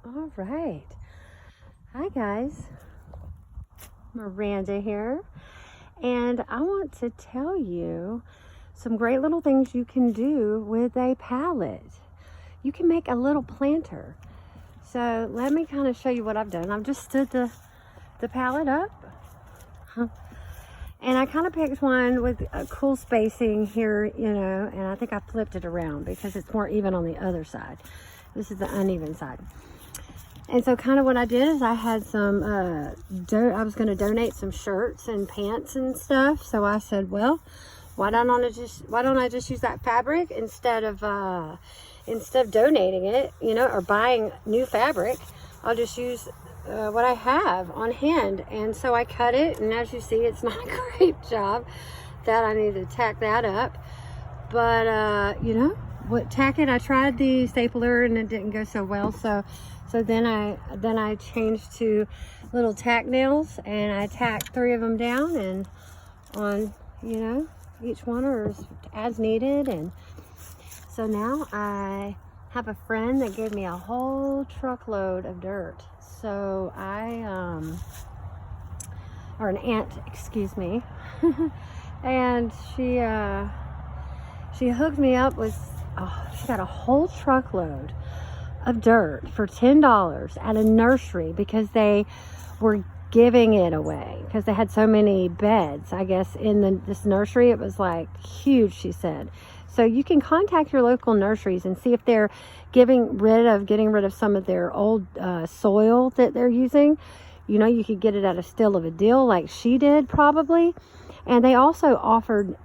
All right. Hi guys, Miranda here, and I want to tell you some great little things you can do with a pallet. You can make a little planter. So let me kind of show you what I've done. I've just stood the pallet up, and I kind of picked one with a cool spacing here, you know, and I think I flipped it around because it's more even on the other side. This is the uneven side. And so kind of what I did is I had some, I was going to donate some shirts and pants and stuff. So I said, well, why don't I just use that fabric instead of donating it, you know, or buying new fabric. I'll just use what I have on hand. And so I cut it, and as you see, it's not a great job. That I need to tack that up. But you know, tack it. I tried the stapler and it didn't go so well. So then I changed to little tack nails, and I tacked 3 of them down, and on, you know, each one or as needed. And so now I have a friend that gave me a whole truckload of dirt. So or an aunt, excuse me, and she hooked me up with, she got a whole truckload of dirt for $10 at a nursery because they were giving it away because they had so many beds, I guess, in this nursery. It was like huge, she said. So you can contact your local nurseries and see if they're getting rid of some of their old soil that they're using. You know, you could get it at a steal of a deal like she did probably. And they also offered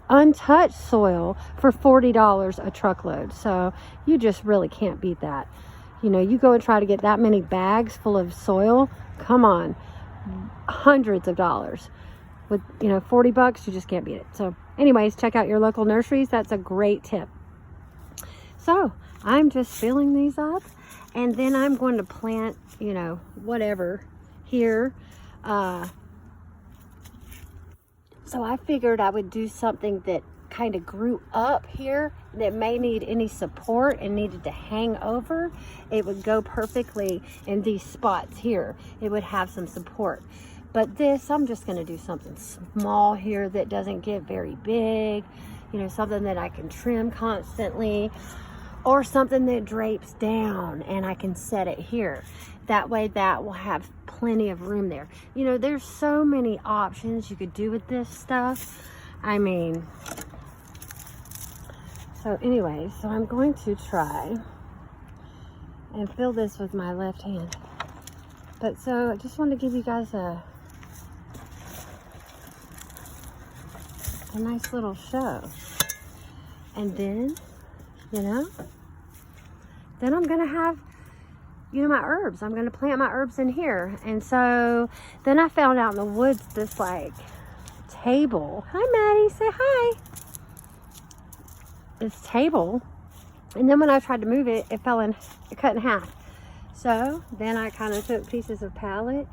untouched soil for $40 a truckload. So you just really can't beat that. You know, you go and try to get that many bags full of soil, come on, hundreds of dollars. With, you know, $40, you just can't beat it. So anyways, check out your local nurseries. That's a great tip. So I'm just filling these up, and then I'm going to plant, you know, whatever here. So I figured I would do something that kind of grew up here that may need any support and needed to hang over. It would go perfectly in these spots here. It would have some support. But this, I'm just going to do something small here that doesn't get very big. You know, something that I can trim constantly, or something that drapes down and I can set it here. That way that will have plenty of room there. You know, there's so many options you could do with this stuff. I mean, so anyway, so I'm going to try and fill this with my left hand. But so I just wanted to give you guys a nice little show. And then, you know, then I'm gonna have, you know, my herbs. I'm gonna plant my herbs in here. And so then I found out in the woods this like table. Hi Maddie, say hi. This table. And then when I tried to move it, it cut in half. So then I kind of took pieces of pallet,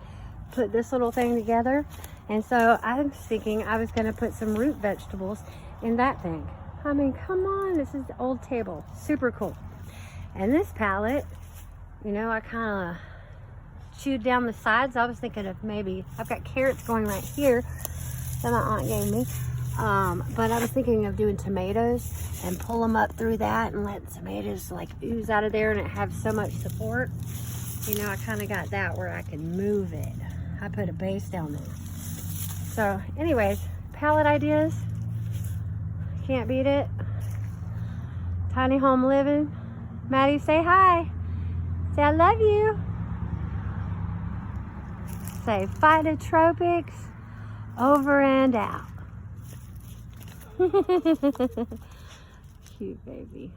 put this little thing together. And so I was thinking I was gonna put some root vegetables in that thing. I mean, come on, this is the old table, super cool. And this pallet, you know, I kind of chewed down the sides. I was thinking of maybe, I've got carrots going right here that my aunt gave me. But I was thinking of doing tomatoes and pull them up through that and let tomatoes like ooze out of there and it have so much support. You know, I kind of got that where I can move it. I put a base down there. So anyways, pallet ideas, can't beat it. Tiny home living. Maddie, say hi. Say I love you. Say phytotropics over and out. Cute baby.